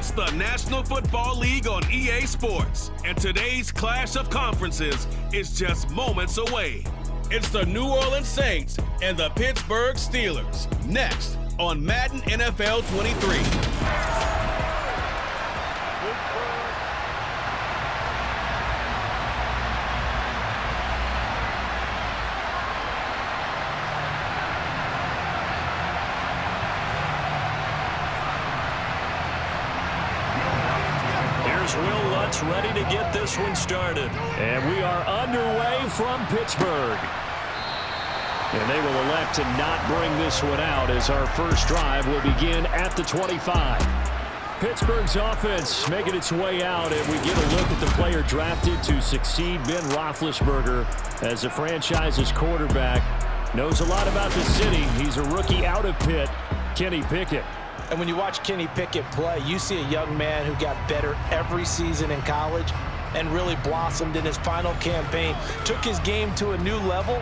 It's the National Football League on EA Sports, and today's clash of conferences is just moments away. It's the New Orleans Saints and the Pittsburgh Steelers, next on Madden NFL 23. Ready to get this one started. And we are underway from Pittsburgh. And they will elect to not bring this one out as our first drive will begin at the 25. Pittsburgh's offense making its way out, and we get a look at the player drafted to succeed Ben Roethlisberger as the franchise's quarterback. Knows a lot about the city. He's a rookie out of Pitt, Kenny Pickett. And when you watch Kenny Pickett play, you see a young man who got better every season in college and really blossomed in his final campaign, took his game to a new level,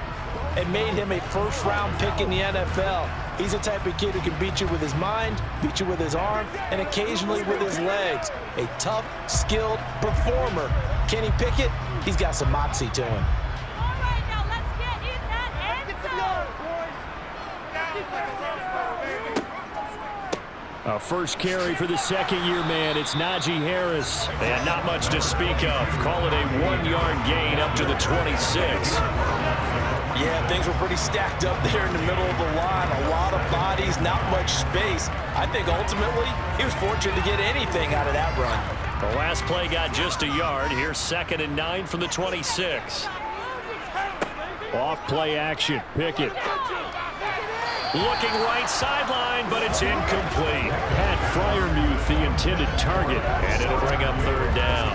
and made him a first-round pick in the NFL. He's the type of kid who can beat you with his mind, beat you with his arm, and occasionally with his legs. A tough, skilled performer. Kenny Pickett, he's got some moxie to him. First carry for the second-year man. It's Najee Harris. And not much to speak of. Call it a 1-yard gain up to the 26. Yeah, things were pretty stacked up there in the middle of the line. A lot of bodies, not much space. I think ultimately he was fortunate to get anything out of that run. The last play got just a yard. Here's 2nd and 9 from the 26. Off play action. Pickett. Looking right sideline, but it's incomplete. Pat Fryermuth, the intended target, and it'll bring up 3rd down.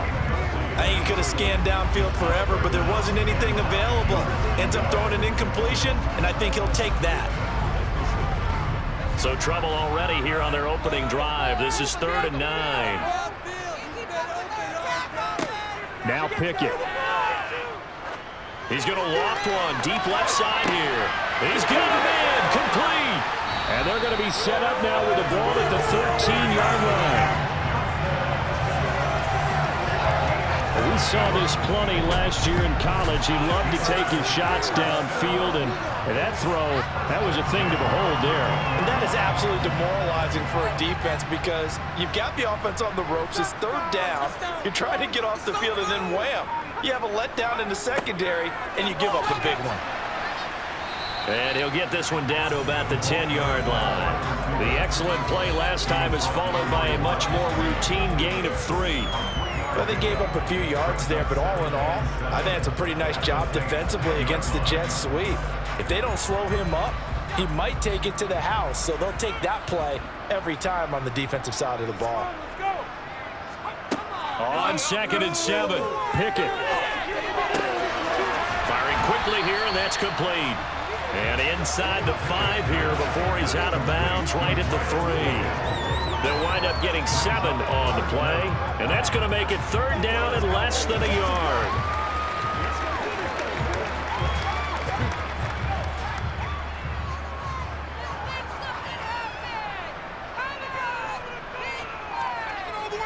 I think he could have scanned downfield forever, but there wasn't anything available. Ends up throwing an incompletion, and I think he'll take that. So trouble already here on their opening drive. This is 3rd and 9. Now Pickett. He's going to loft one deep left side here. He's got him in, complete. And they're going to be set up now with the ball at the 13-yard line. We saw this plenty last year in college. He loved to take his shots downfield, and that throw, that was a thing to behold there. And that is absolutely demoralizing for a defense because you've got the offense on the ropes. It's 3rd down. You're trying to get off the field, and then wham. You have a letdown in the secondary, and you give up a big one. And he'll get this one down to about the 10-yard line. The excellent play last time is followed by a much more routine gain of 3. Well, they gave up a few yards there, but all in all, I think it's a pretty nice job defensively against the Jets sweep. If they don't slow him up, he might take it to the house, so they'll take that play every time on the defensive side of the ball. On 2nd and 7, Pickett. Firing quickly here, and that's complete. And inside the 5 here before he's out of bounds right at the 3. They'll wind up getting 7 on the play, and that's going to make it 3rd down and less than a yard.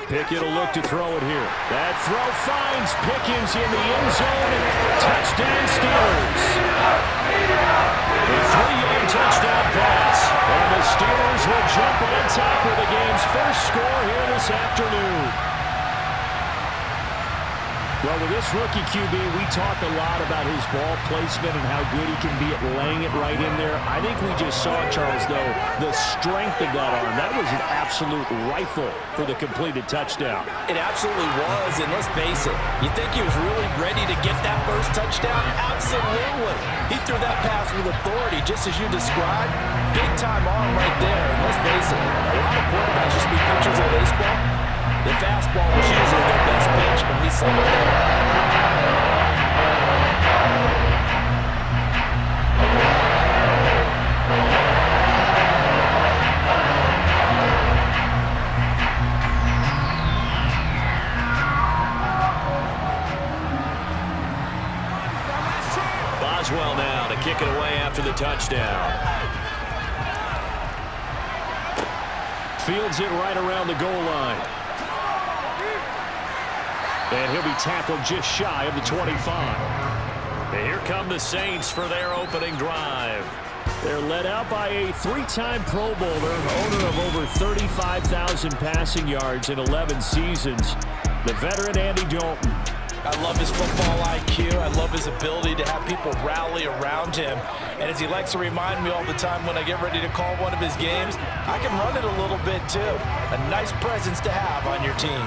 Pickett will look to throw it here. That throw finds Pickens in the end zone. Touchdown Steelers. A 3-yard touchdown pass. And the Steelers will jump on top of the game's first score here this afternoon. Well, with this rookie QB, we talk a lot about his ball placement and how good he can be at laying it right in there. I think we just saw, Charles, though, the strength of that arm. That was an absolute rifle for the completed touchdown. It absolutely was, and let's face it, you think he was really ready to get that first touchdown? Absolutely. He threw that pass with authority, just as you described. Big-time arm right there, and let's face it, a lot of quarterbacks just be pitchers in baseball. The fastball was usually their best pitch, and we saw it there. Boswell now to kick it away after the touchdown. Fields it right around the goal line. And he'll be tackled just shy of the 25. And here come the Saints for their opening drive. They're led out by a three-time Pro Bowler, owner of over 35,000 passing yards in 11 seasons, the veteran Andy Dalton. I love his football IQ. I love his ability to have people rally around him. And as he likes to remind me all the time when I get ready to call one of his games, I can run it a little bit too. A nice presence to have on your team.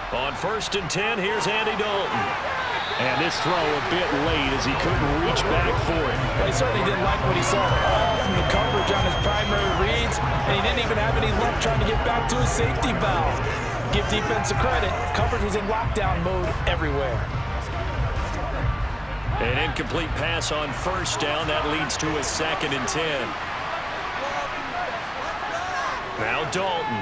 On 1st and 10, here's Andy Dalton. And this throw a bit late as he couldn't reach back for it. Well, he certainly didn't like what he saw all from the coverage on his primary reads, and he didn't even have any luck trying to get back to his safety valve. Give defense a credit. Coverage was in lockdown mode everywhere. An incomplete pass on 1st down. That leads to a 2nd and 10. Now Dalton.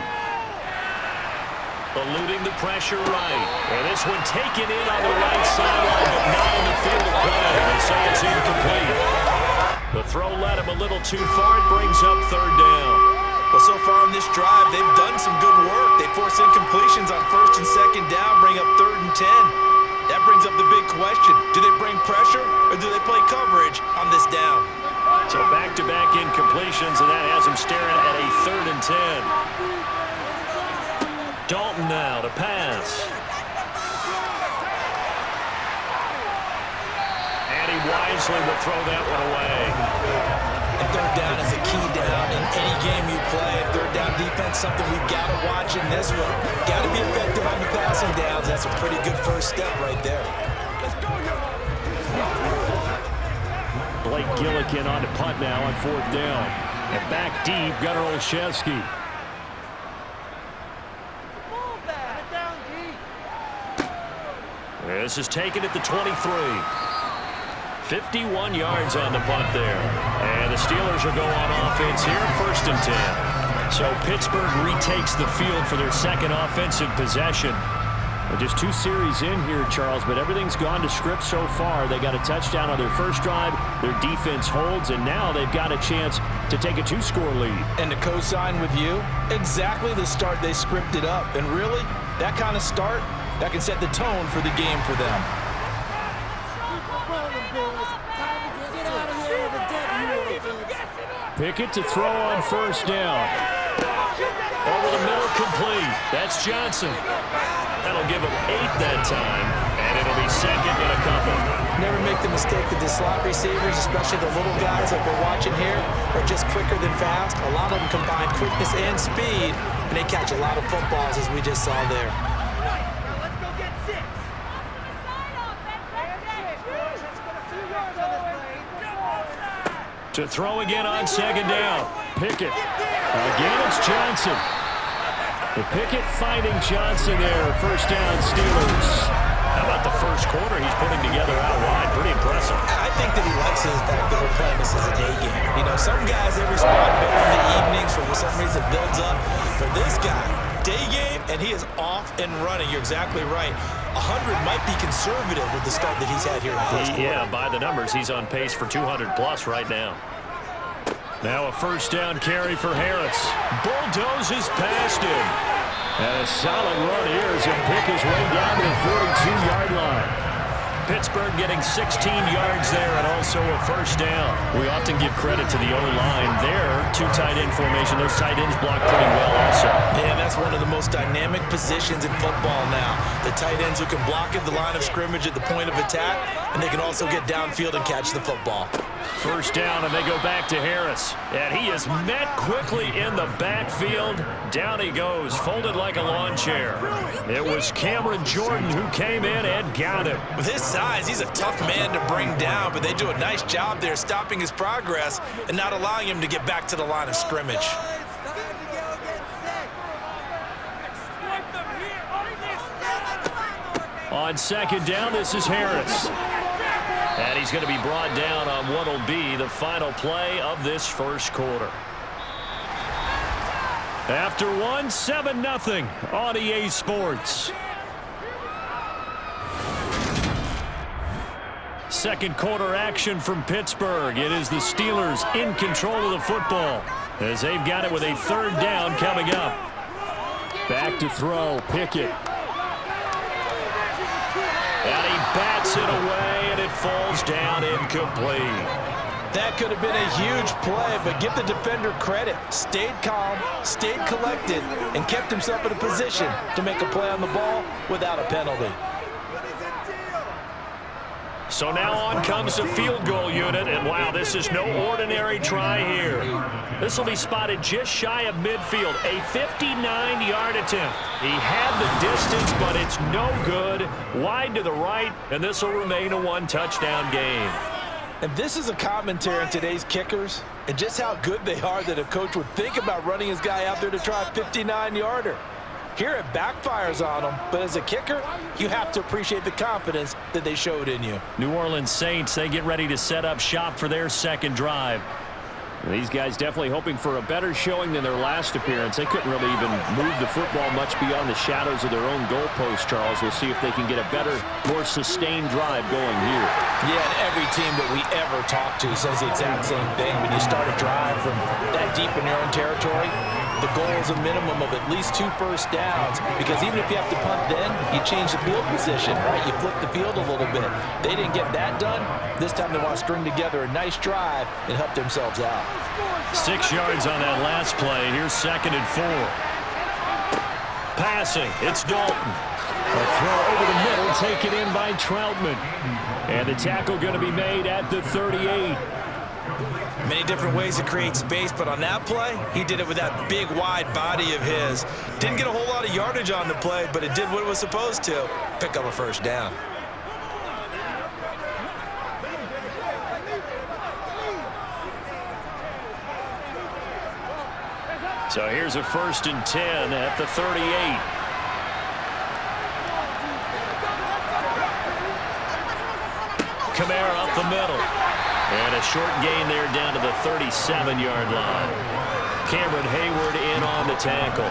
Eluding the pressure right. And this one taken in on the right sideline, but not in the field of play. They say it's incomplete. The throw led him a little too far. It brings up 3rd down. Well, so far in this drive, they've done some good work. They force incompletions on 1st and 2nd down, bring up 3rd and 10. That brings up the big question. Do they bring pressure or do they play coverage on this down? So back-to-back incompletions, and that has him staring at a 3rd and 10. Dalton now to pass. And he wisely will throw that one away. And 3rd down is a key down in any game you play. 3rd down defense, something we've got to watch in this one. Got to be effective on the passing downs. That's a pretty good first step right there. Blake Gillikin on to punt now on 4th down. And back deep, Gunnar Olszewski. This is taken at the 23. 51 yards on the punt there. And the Steelers will go on offense here, 1st and 10. So Pittsburgh retakes the field for their 2nd offensive possession. Just 2 series in here, Charles, but everything's gone to script so far. They got a touchdown on their first drive. Their defense holds, and now they've got a chance to take a 2-score lead. And to co-sign with you, exactly the start they scripted up. And really, that kind of start, that can set the tone for the game for them. Pickett to throw on 1st down. Over the middle, complete. That's Johnson. That'll give him 8 that time, and it'll be 2nd and a couple. Never make the mistake that the slot receivers, especially the little guys like we're watching here, are just quicker than fast. A lot of them combine quickness and speed, and they catch a lot of footballs, as we just saw there. To throw again on 2nd down. Pickett. Again, it's Johnson. The Pickett finding Johnson there. 1st down, Steelers. How about the first quarter he's putting together out wide? Pretty impressive. I think that he likes the fact that we're playing this as a day game. You know, some guys, they respond better in the evenings for some reason it builds up. For this guy, day game, and he is off and running. You're exactly right. 100 might be conservative with the start that he's had here in the first quarter. Yeah, by the numbers, he's on pace for 200+ right now. Now a 1st down carry for Harris. Bulldozes past him. And a solid run here as he'll pick his way down to the 42-yard line. Pittsburgh getting 16 yards there and also a 1st down. We often give credit to the O-line there. 2 tight end formation. Those tight ends block pretty well also. Yeah, that's one of the most dynamic positions in football now. The tight ends who can block at the line of scrimmage at the point of attack, and they can also get downfield and catch the football. 1st down, and they go back to Harris. And he is met quickly in the backfield. Down he goes, folded like a lawn chair. It was Cameron Jordan who came in and got him. With his size, he's a tough man to bring down, but they do a nice job there stopping his progress and not allowing him to get back to the line of scrimmage. On 2nd down, this is Harris. And he's going to be brought down on what will be the final play of this first quarter. After one, 7-0 on EA Sports. Second quarter action from Pittsburgh. It is the Steelers in control of the football as they've got it with a third down coming up. Back to throw, Pickett. And he bats it away, and it falls down incomplete. That could have been a huge play, but give the defender credit. Stayed calm, stayed collected, and kept himself in a position to make a play on the ball without a penalty. So now on comes the field goal unit, and wow, this is no ordinary try here. This will be spotted just shy of midfield, a 59-yard attempt. He had the distance, but it's no good. Wide to the right, and this will remain a one-touchdown game. And this is a commentary on today's kickers and just how good they are that a coach would think about running his guy out there to try a 59-yarder. Here it backfires on them, but as a kicker, you have to appreciate the confidence that they showed in you. New Orleans Saints, they get ready to set up shop for their second drive. These guys definitely hoping for a better showing than their last appearance. They couldn't really even move the football much beyond the shadows of their own goalpost, Charles. We'll see if they can get a better, more sustained drive going here. Yeah, and every team that we ever talk to says the exact same thing. When you start a drive from that deep in your own territory, the goal is a minimum of at least 2 first downs, because even if you have to punt then, you change the field position, right? You flip the field a little bit. They didn't get that done. This time they want to string together a nice drive and help themselves out. 6 yards on that last play. Here's 2nd and 4. Passing, it's Dalton. A throw over the middle, taken in by Troutman. And the tackle going to be made at the 38. Many different ways to create space, but on that play, he did it with that big, wide body of his. Didn't get a whole lot of yardage on the play, but it did what it was supposed to. Pick up a first down. So here's a 1st and 10 at the 38. Kamara up the middle. And a short gain there down to the 37-yard line. Cameron Hayward in on the tackle.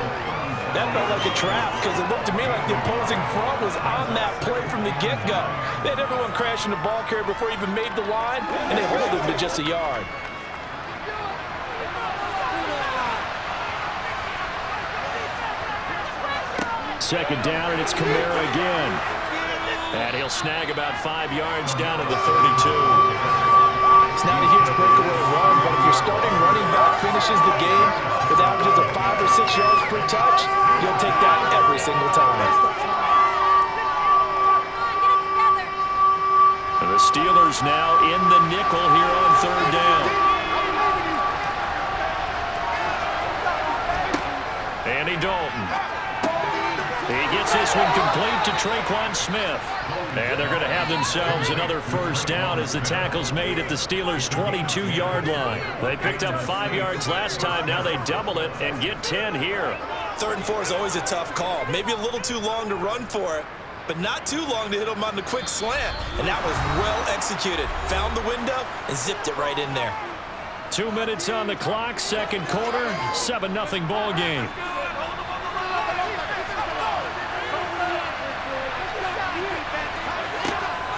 That felt like a trap because it looked to me like the opposing front was on that play from the get-go. They had everyone crashing the ball carrier before he even made the line, and they hold him to just a yard. Second down, and it's Kamara again. And he'll snag about 5 yards down to the 32. It's not a huge breakaway run, but if your starting running back finishes the game with averages of 5 or 6 yards per touch, you'll take that every single time. And the Steelers now in the nickel here on 3rd down. Andy Dalton. He gets this one complete to Traquan Smith. And they're going to have themselves another first down as the tackle's made at the Steelers' 22-yard line. They picked up 5 yards last time. Now they double it and get 10 here. 3rd and 4 is always a tough call. Maybe a little too long to run for it, but not too long to hit him on the quick slant. And that was well executed. Found the window and zipped it right in there. 2 minutes on the clock, 2nd quarter, 7-0 ball game.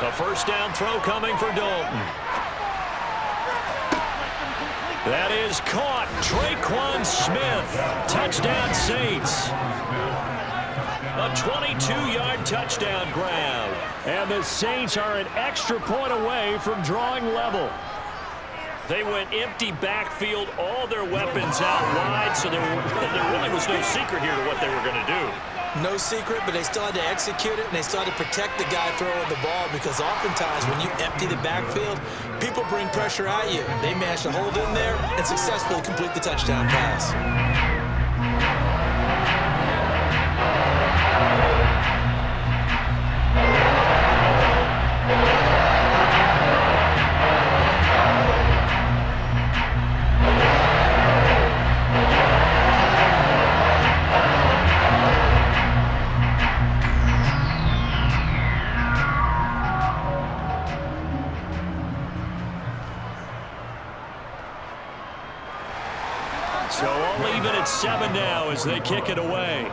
A first down throw coming for Dalton. That is caught. Traquan Smith. Touchdown Saints. A 22-yard touchdown grab. And the Saints are an extra point away from drawing level. They went empty backfield, all their weapons out wide, so there really was no secret here to what they were going to do. No secret, but they still had to execute it, and they still had to protect the guy throwing the ball, because oftentimes when you empty the backfield, people bring pressure at you. They managed to hold in there and successfully complete the touchdown pass. So all even at 7 now as they kick it away.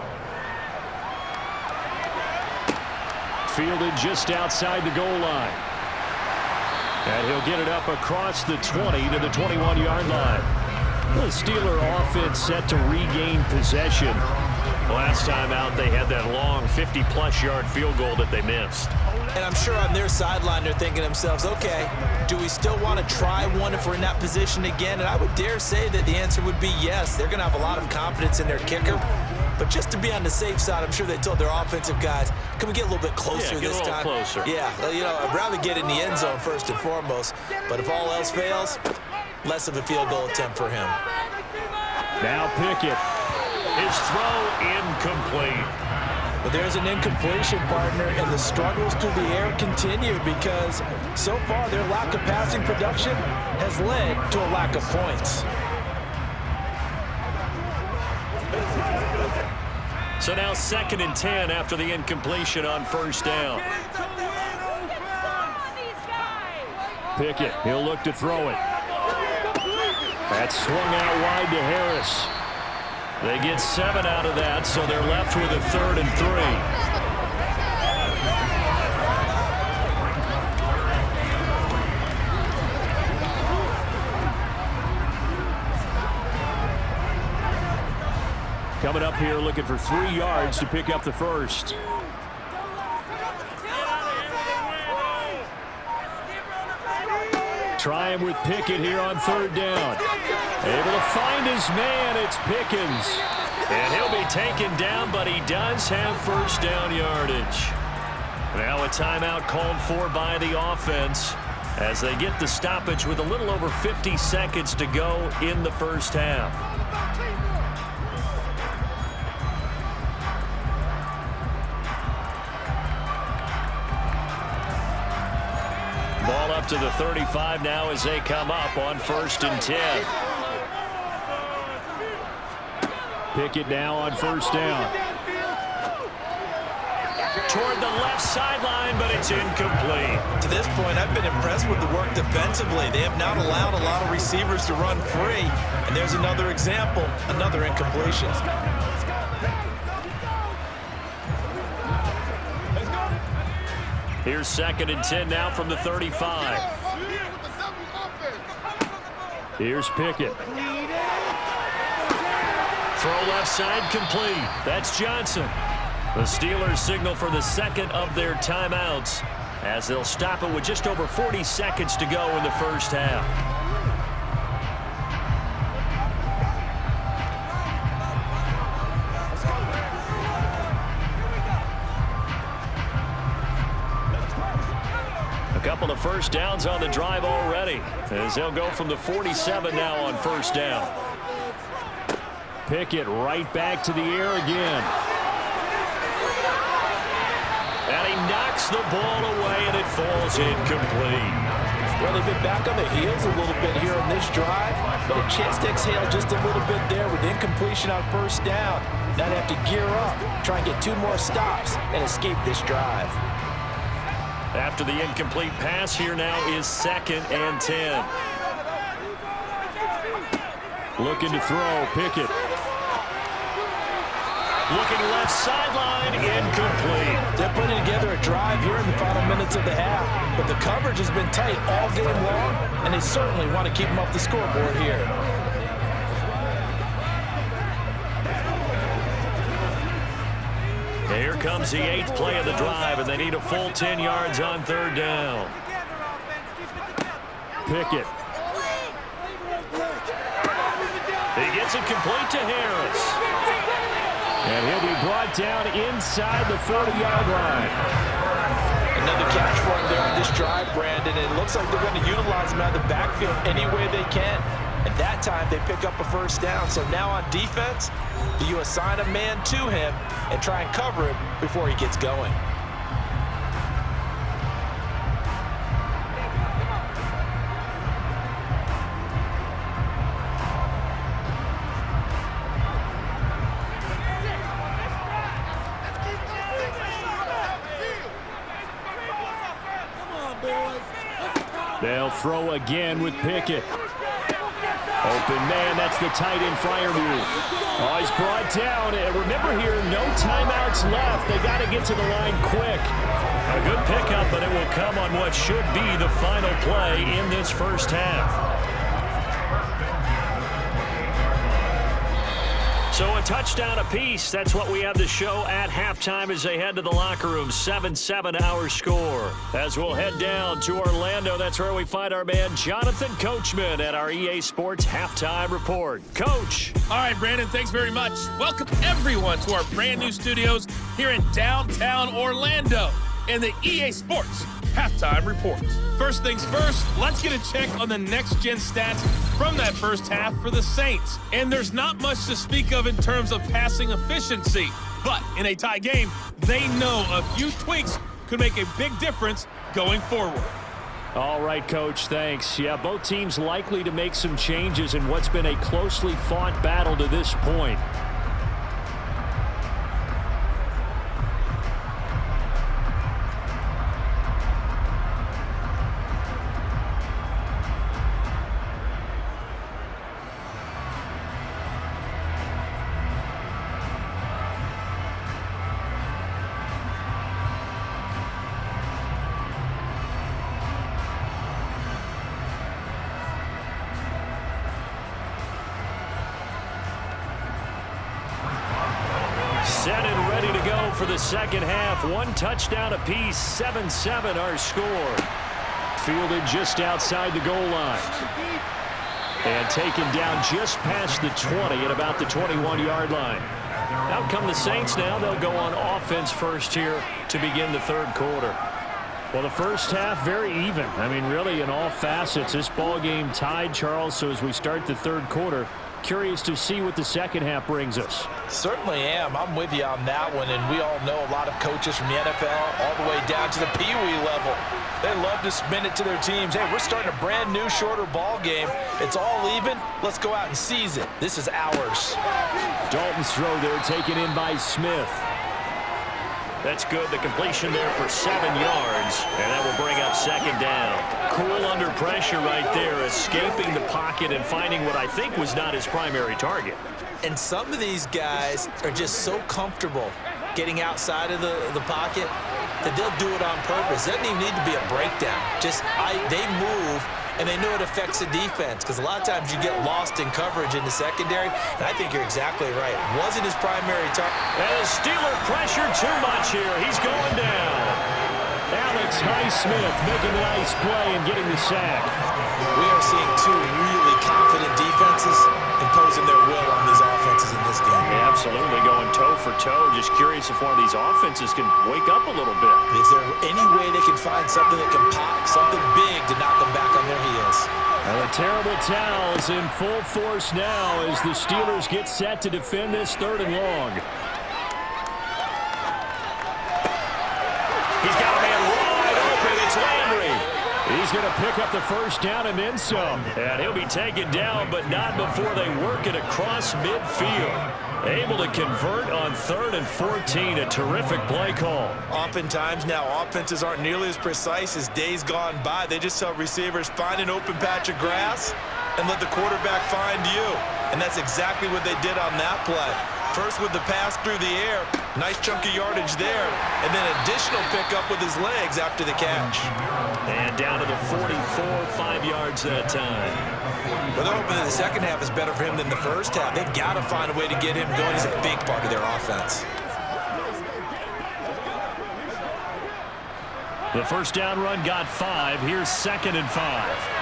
Fielded just outside the goal line. And he'll get it up across the 20 to the 21-yard line. The Steeler offense set to regain possession. Last time out, they had that long 50-plus yard field goal that they missed. And I'm sure on their sideline, they're thinking to themselves, okay, do we still want to try one if we're in that position again? And I would dare say that the answer would be yes. They're going to have a lot of confidence in their kicker. But just to be on the safe side, I'm sure they told their offensive guys, can we get a little bit closer this time? Closer. Yeah, you know, I'd rather get in the end zone first and foremost. But if all else fails, less of a field goal attempt for him. Now Pickett. His throw incomplete. But there's an incompletion, partner, and the struggles through the air continue because so far their lack of passing production has led to a lack of points. So now 2nd and 10 after the incompletion on first down. Pickett, he'll look to throw it. That's swung out wide to Harris. They get 7 out of that, so they're left with a 3rd and 3. Coming up here looking for 3 yards to pick up the first. Trying with Pickett here on 3rd down. Able to find his man. It's Pickens. And he'll be taken down, but he does have first down yardage. Now a timeout called for by the offense as they get the stoppage with a little over 50 seconds to go in the first half. Ball up to the 35 now as they come up on 1st and 10. Pickett now on first down. Toward the left sideline, but it's incomplete. To this point, I've been impressed with the work defensively. They have not allowed a lot of receivers to run free. And there's another example, another incompletion. Here's 2nd and 10 now from the 35. Here's Pickett. Throw left side complete. That's Johnson. The Steelers signal for the 2nd of their timeouts as they'll stop it with just over 40 seconds to go in the first half. A couple of first downs on the drive already as they'll go from the 47 now on first down. Pickett right back to the air again. And he knocks the ball away, and it falls incomplete. Well, they've been back on the heels a little bit here on this drive, but a chance to exhale just a little bit there with incompletion on first down. Now they have to gear up, try and get 2 more stops, and escape this drive. After the incomplete pass, here now is 2nd and 10. Looking to throw, Pickett. Looking left sideline, incomplete. They're putting together a drive here in the final minutes of the half, but the coverage has been tight all game long, and they certainly want to keep them off the scoreboard here. Here comes the 8th play of the drive, and they need a full 10 yards on 3rd down. Pickett. He gets it complete to Harris. And he'll be brought down inside the 40-yard line. Another catch for him there on this drive, Brandon. And it looks like they're going to utilize him out of the backfield any way they can. At that time, they pick up a first down. So now on defense, do you assign a man to him and try and cover him before he gets going? They'll throw again with Pickett. Open man, that's the tight end flyer move. Oh, he's brought down. And remember here, no timeouts left. They got to get to the line quick. A good pickup, but it will come on what should be the final play in this first half. So a touchdown apiece. That's what we have to show at halftime as they head to the locker room. 7-7 our score. As we'll head down to Orlando, that's where we find our man Jonathan Coachman at our EA Sports Halftime Report. Coach. All right, Brandon, thanks very much. Welcome everyone to our brand new studios here in downtown Orlando in the EA Sports Halftime Report. First things first, let's get a check on the next-gen stats from that first half for the Saints. And there's not much to speak of in terms of passing efficiency. But in a tie game, they know a few tweaks could make a big difference going forward. All right, Coach, thanks. Yeah, both teams likely to make some changes in what's been a closely fought battle to this point. Set and ready to go for the second half. One touchdown apiece, 7-7 our score. Fielded just outside the goal line. And taken down just past the 20 at about the 21-yard line. Out come the Saints now. They'll go on offense first here to begin the third quarter. Well, the first half, very even. I mean, really, in all facets, this ball game tied, Charles. So as we start the third quarter, curious to see what the second half brings us. Certainly am. I'm with you on that one, and we all know a lot of coaches from the NFL all the way down to the Pee-wee level. They love to spin it to their teams. Hey, we're starting a brand new, shorter ball game. It's all even. Let's go out and seize it. This is ours. Dalton's throw there taken in by Smith. That's good. The completion there for 7 yards, and that will bring up second down. Cool under pressure right there, escaping the pocket and finding what I think was not his primary target. And some of these guys are just so comfortable getting outside of the pocket that they'll do it on purpose. It doesn't even need to be a breakdown. They move, and they know it affects the defense, because a lot of times you get lost in coverage in the secondary, and I think you're exactly right. Wasn't his primary target. And the Steeler pressure too much here. He's going down. Alex Highsmith making a nice play and getting the sack. We are seeing two really confident defenses imposing their will on these offenses in this game. Yeah, absolutely, going toe for toe. Just curious if one of these offenses can wake up a little bit. Is there any way they can find something that can pop, something big to knock them back on their heels? Well, the terrible towels in full force now as the Steelers get set to defend this third and long. He's got a man wide open. It's Landry. He's going to pick up the first down and then some. And he'll be taken down, but not before they work it across midfield. Able to convert on 3rd and 14. A terrific play call. Oftentimes now, offenses aren't nearly as precise as days gone by. They just tell receivers, find an open patch of grass and let the quarterback find you. And that's exactly what they did on that play. First with the pass through the air, nice chunk of yardage there, and then additional pickup with his legs after the catch. And down to the 44, 5 yards that time. Well, they're hoping that the second half is better for him than the first half. They've got to find a way to get him going. He's a big part of their offense. The first down run got 5. Here's 2nd and 5.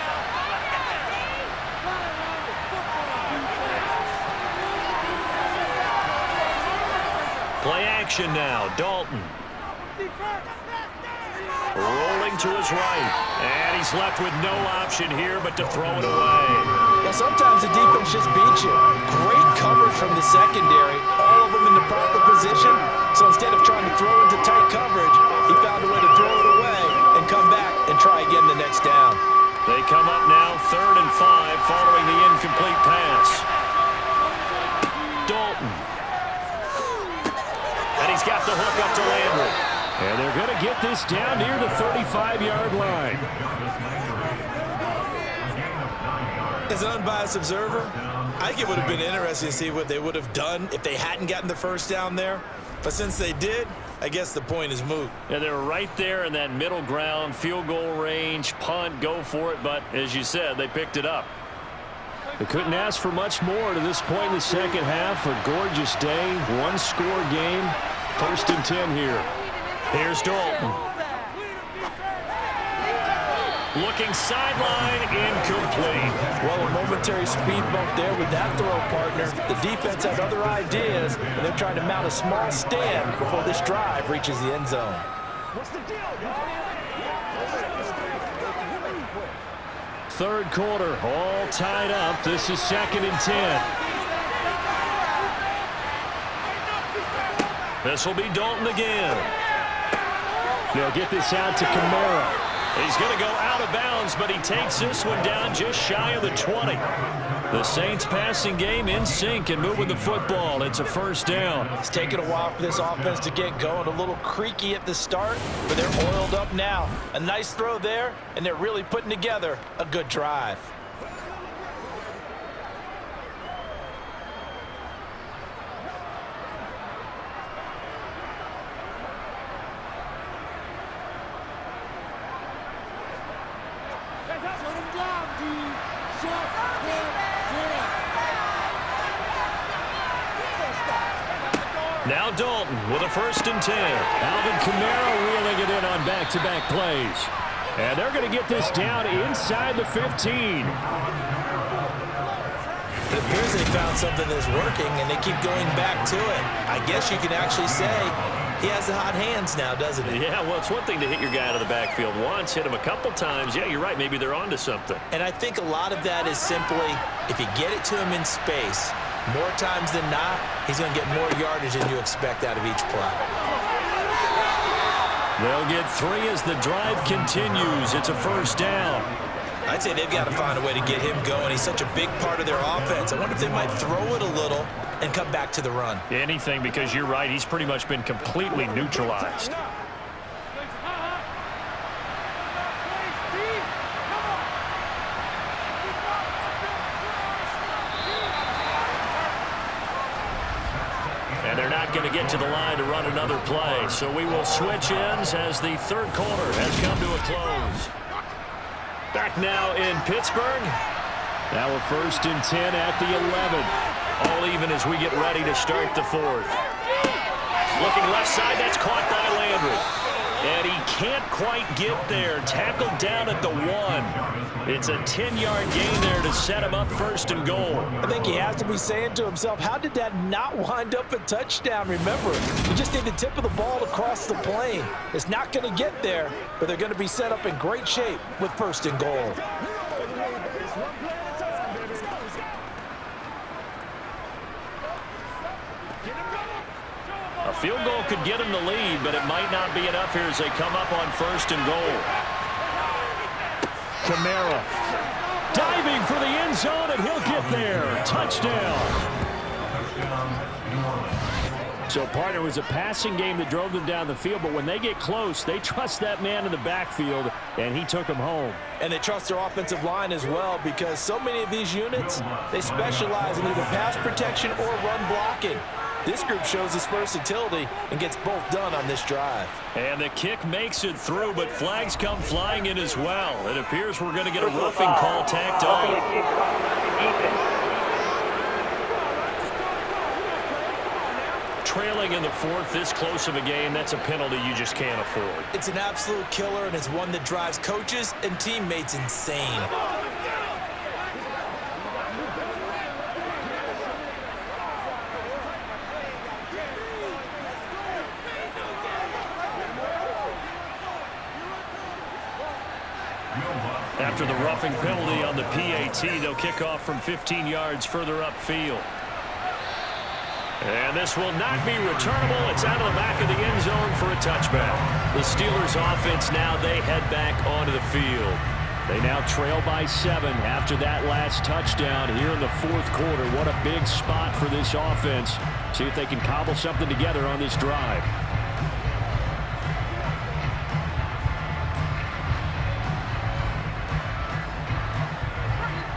Play action now. Dalton. Rolling to his right. And he's left with no option here but to throw it away. Well, sometimes the defense just beats you. Great coverage from the secondary. All of them in the proper position. So instead of trying to throw into tight coverage, he found a way to throw it away and come back and try again the next down. They come up now 3rd and 5 following the incomplete pass. Dalton. And he's got the hook up to Landry. And they're going to get this down near the 35-yard line. as an unbiased observer, I think it would have been interesting to see what they would have done if they hadn't gotten the first down there. But since they did, I guess the point is moot. Yeah, they were right there in that middle ground, field goal range, punt, go for it. But as you said, they picked it up. They couldn't ask for much more to this point in the second half. A gorgeous day, one-score game. 1st and 10 here. Here's Dalton. Looking sideline, incomplete. Well, a momentary speed bump there with that throw, partner. The defense had other ideas, and they're trying to mount a small stand before this drive reaches the end zone. Third quarter, all tied up. This is 2nd and 10. This will be Dalton again. They'll get this out to Kamara. He's going to go out of bounds, but he takes this one down just shy of the 20. The Saints passing game in sync and moving the football. It's a 1st down. It's taken a while for this offense to get going. A little creaky at the start, but they're oiled up now. A nice throw there, and they're really putting together a good drive. Now Dalton with a 1st and 10. Alvin Kamara reeling it in on back-to-back plays. And they're going to get this down inside the 15. It appears they found something that's working, and they keep going back to it. I guess you can actually say he has the hot hands now, doesn't he? Yeah, well, it's one thing to hit your guy out of the backfield once, hit him a couple times. Yeah, you're right. Maybe they're onto something. And I think a lot of that is simply if you get it to him in space, more times than not, he's going to get more yardage than you expect out of each play. They'll get 3 as the drive continues. It's a 1st down. I'd say they've got to find a way to get him going. He's such a big part of their offense. I wonder if they might throw it a little and come back to the run. Anything, because you're right. He's pretty much been completely neutralized. And they're not going to get to the line to run another play. So we will switch ends as the 3rd quarter has come to a close. Back now in Pittsburgh. Now a 1st and 10 at the 11. All even as we get ready to start the 4th. Looking left side, that's caught by Landry. And he can't quite get there. Tackled down at the 1. It's a 10-yard gain there to set him up 1st and goal. I think he has to be saying to himself, how did that not wind up a touchdown? Remember, you just need the tip of the ball across the plane. It's not going to get there, but they're going to be set up in great shape with 1st and goal. A field goal could get him the lead, but it might not be enough here as they come up on 1st and goal. Kamara diving for the end zone, and he'll get there. Touchdown. So, partner, it was a passing game that drove them down the field, but when they get close, they trust that man in the backfield, and he took them home. And they trust their offensive line as well, because so many of these units, they specialize in either pass protection or run blocking. This group shows its versatility and gets both done on this drive. And the kick makes it through, but flags come flying in as well. It appears we're going to get a roughing call tacked on. Trailing in the 4th, this close of a game, that's a penalty you just can't afford. It's an absolute killer, and it's one that drives coaches and teammates insane. After the roughing penalty on the PAT, they'll kick off from 15 yards further upfield. And this will not be returnable. It's out of the back of the end zone for a touchback. The Steelers offense now, they head back onto the field. They now trail by 7 after that last touchdown here in the 4th quarter. What a big spot for this offense. See if they can cobble something together on this drive.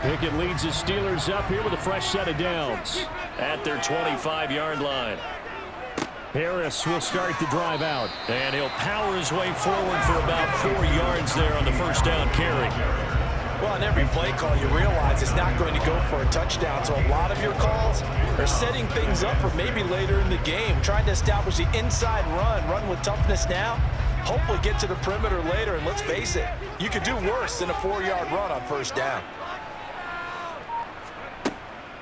Pickett leads the Steelers up here with a fresh set of downs. At their 25-yard line. Harris will start the drive out. And he'll power his way forward for about 4 yards there on the first down carry. Well, on every play call, you realize it's not going to go for a touchdown. So a lot of your calls are setting things up for maybe later in the game, trying to establish the inside run with toughness now, hopefully get to the perimeter later. And let's face it, you could do worse than a 4-yard run on first down.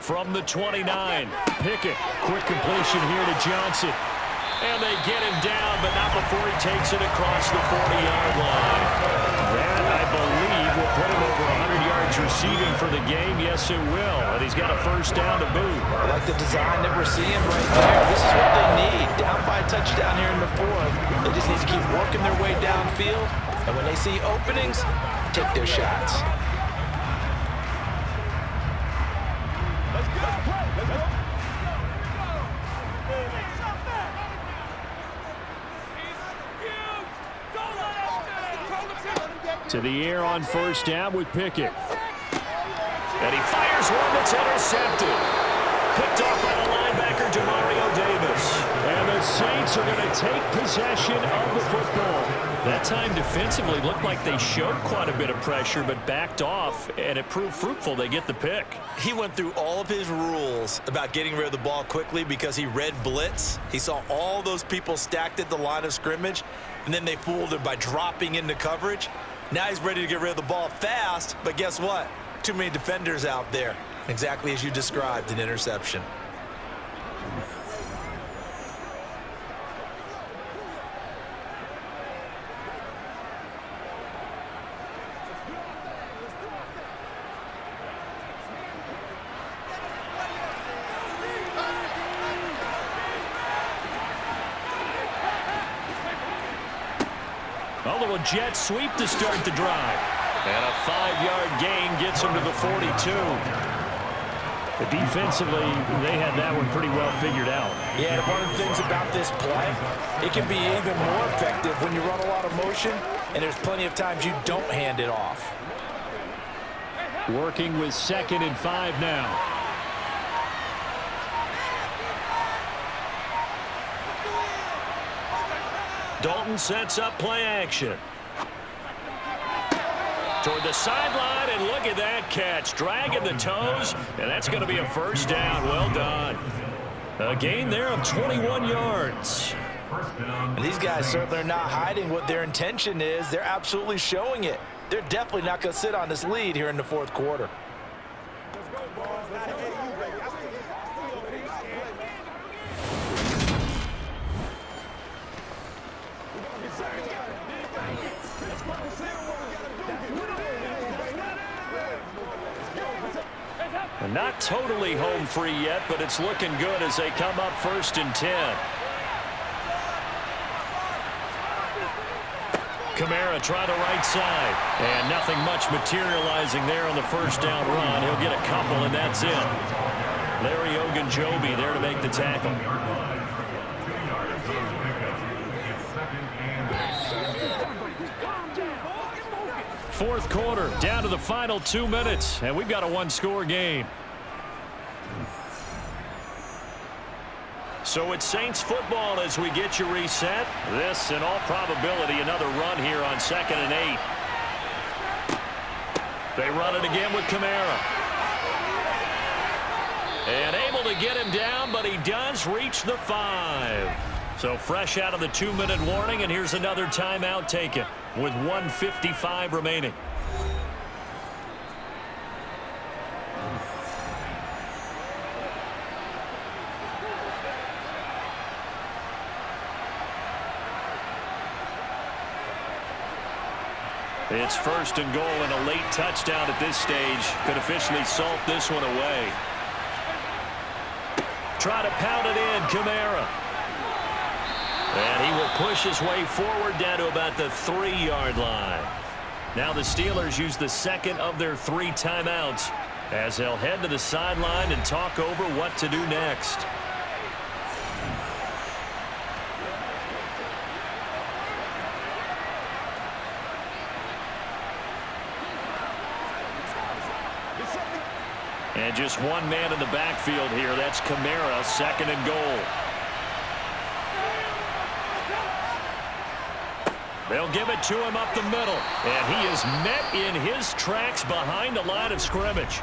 From the 29, Pickett. Quick completion here to Johnson. And they get him down, but not before he takes it across the 40-yard line. That, I believe, will put him over 100 yards receiving for the game. Yes, it will. And he's got a first down to boot. I like the design that we're seeing right there. This is what they need. Down by a touchdown here in the fourth. They just need to keep working their way downfield. And when they see openings, take their shots. To the air on first down with Pickett. And he fires one that's intercepted. Picked off by the linebacker, Demario Davis. And the Saints are going to take possession of the football. That time defensively looked like they showed quite a bit of pressure, but backed off, and it proved fruitful. They get the pick. He went through all of his rules about getting rid of the ball quickly because he read blitz. He saw all those people stacked at the line of scrimmage, and then they fooled him by dropping into coverage. Now he's ready to get rid of the ball fast, but guess what? Too many defenders out there. Exactly as you described, an interception. A jet sweep to start the drive. And a 5-yard gain gets him to the 42. But defensively, they had that one pretty well figured out. Yeah, one of the things about this play, it can be even more effective when you run a lot of motion, and there's plenty of times you don't hand it off. Working with 2nd and 5 now. Dalton sets up play action. Toward the sideline, and look at that catch. Dragging the toes, and that's going to be a first down. Well done. A gain there of 21 yards. And these guys certainly are not hiding what their intention is. They're absolutely showing it. They're definitely not going to sit on this lead here in the fourth quarter. Not totally home free yet, but it's looking good as they come up 1st and 10. Kamara trying to right side. And nothing much materializing there on the first down run. He'll get a couple, and that's it. Larry Ogunjobi there to make the tackle. Fourth quarter, down to the final 2 minutes, and we've got a one-score game. So it's Saints football as we get you reset. This, in all probability, another run here on 2nd and 8. They run it again with Kamara. And able to get him down, but he does reach the 5. So fresh out of the 2-minute warning, and here's another timeout taken with 1:55 remaining. It's 1st and goal, and a late touchdown at this stage could officially salt this one away. Try to pound it in, Kamara. And he will push his way forward down to about the 3-yard line. Now the Steelers use the second of their 3 timeouts as they'll head to the sideline and talk over what to do next. And just one man in the backfield here. That's Kamara, 2nd and goal. They'll give it to him up the middle. And he is met in his tracks behind the line of scrimmage.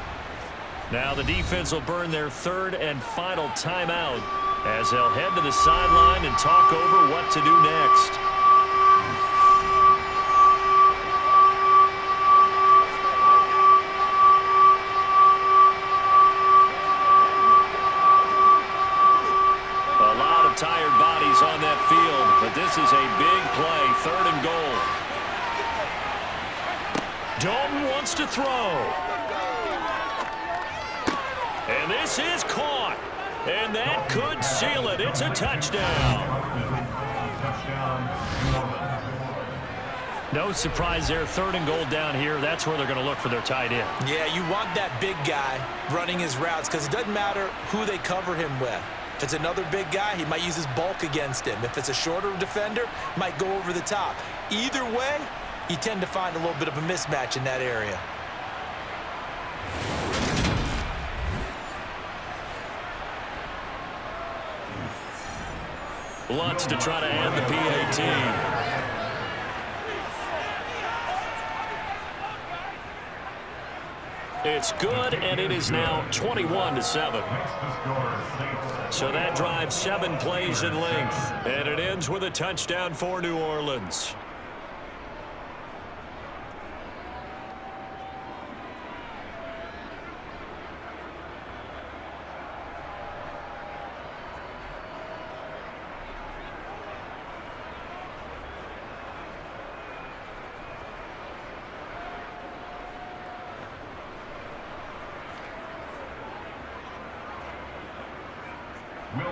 Now the defense will burn their 3rd and final timeout as they'll head to the sideline and talk over what to do next. Tired bodies on that field, but this is a big play, 3rd and goal. Dalton wants to throw. And this is caught. And that could seal it. It's a touchdown. No surprise there, 3rd and goal down here. That's where they're going to look for their tight end. Yeah, you want that big guy running his routes because it doesn't matter who they cover him with. If it's another big guy, he might use his bulk against him. If it's a shorter defender, might go over the top. Either way, you tend to find a little bit of a mismatch in that area. Lutz to try to end the PAT. It's good, and it is now 21-7. So that drives 7 plays in length, and it ends with a touchdown for New Orleans.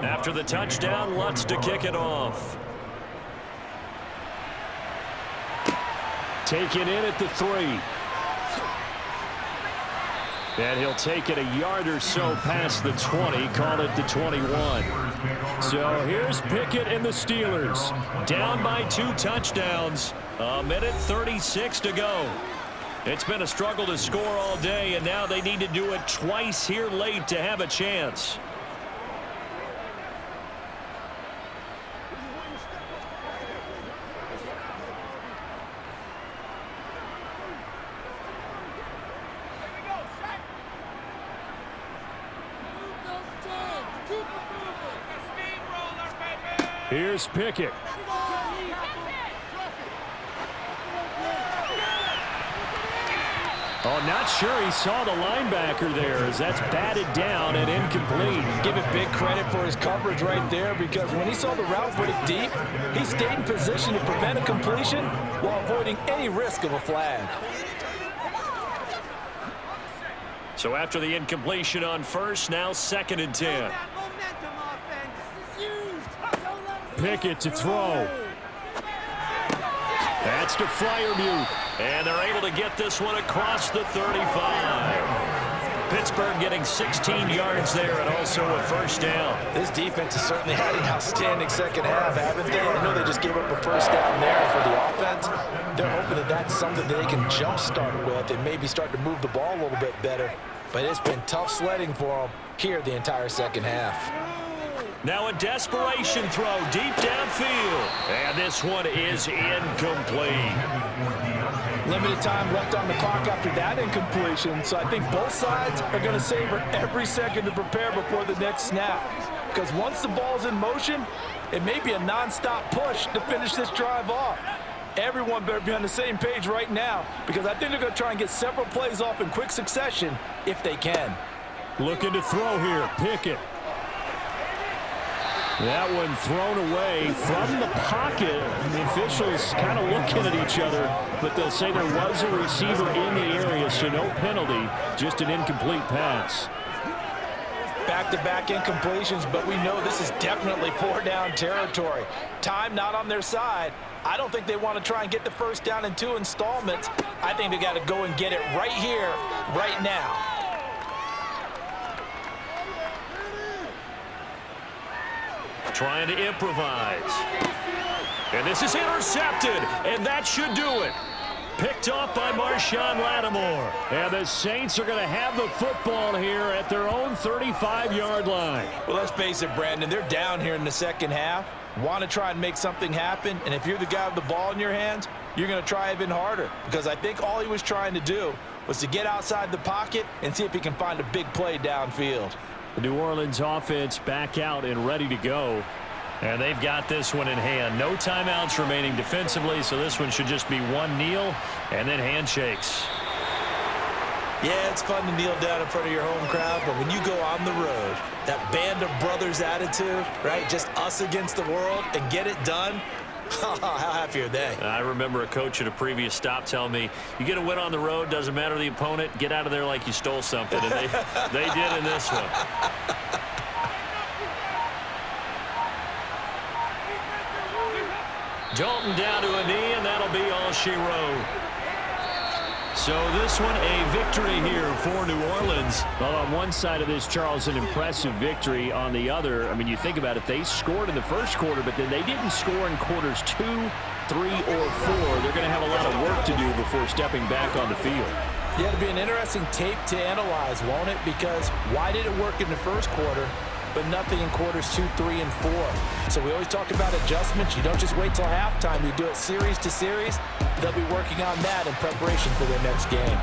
After the touchdown, Lutz to kick it off. Taken in at the 3. And he'll take it a yard or so past the 20, call it the 21. So here's Pickett and the Steelers. Down by 2 touchdowns. 1:36 to go. It's been a struggle to score all day, and now they need to do it twice here late to have a chance. Here's Pickett. Oh, not sure he saw the linebacker there as that's batted down and incomplete. Give it big credit for his coverage right there because when he saw the route break deep, he stayed in position to prevent a completion while avoiding any risk of a flag. So after the incompletion on first, now 2nd and 10. Pickett to throw. That's to Freiermuth. And they're able to get this one across the 35. Pittsburgh getting 16 yards there and also a 1st down. This defense has certainly had an outstanding second half, haven't they? I know they just gave up a 1st down there for the offense. They're hoping that that's something that they can jumpstart with and maybe start to move the ball a little bit better. But it's been tough sledding for them here the entire second half. Now a desperation throw deep downfield. And this one is incomplete. Limited time left on the clock after that incompletion, so I think both sides are going to savor every second to prepare before the next snap. Because once the ball's in motion, it may be a non-stop push to finish this drive off. Everyone better be on the same page right now because I think they're going to try and get several plays off in quick succession if they can. Looking to throw here, Pickett. That one thrown away from the pocket. The officials kind of looking at each other, but they'll say there was a receiver in the area, so no penalty, just an incomplete pass. Back-to-back incompletions, but we know this is definitely 4-down territory. Time not on their side. I don't think they want to try and get the 1st down in 2 installments. I think they got to go and get it right here, right now. Trying to improvise. And this is intercepted, and that should do it. Picked off by Marshawn Lattimore. And the Saints are going to have the football here at their own 35-yard line. Well, let's face it, Brandon. They're down here in the second half. Want to try and make something happen. And if you're the guy with the ball in your hands, you're going to try even harder. Because I think all he was trying to do was to get outside the pocket and see if he can find a big play downfield. The New Orleans offense back out and ready to go. And they've got this one in hand. No timeouts remaining defensively, so this one should just be one kneel and then handshakes. Yeah, it's fun to kneel down in front of your home crowd, but when you go on the road, that band of brothers attitude, right, just us against the world, and get it done, how happy are they? I remember a coach at a previous stop telling me, you get a win on the road, doesn't matter the opponent, get out of there like you stole something, and they did in this one. Dalton down to a knee, and that'll be all she wrote. So this one, a victory here for New Orleans. Well, on one side of this, Charles, an impressive victory. On the other, I mean, you think about it, they scored in the first quarter, but then they didn't score in quarters 2, 3, or 4. They're going to have a lot of work to do before stepping back on the field. Yeah, it'll be an interesting tape to analyze, won't it? Because why did it work in the first quarter, but nothing in quarters 2, 3, and 4? So we always talk about adjustments. You don't just wait till halftime. You do it series to series. They'll be working on that in preparation for their next game.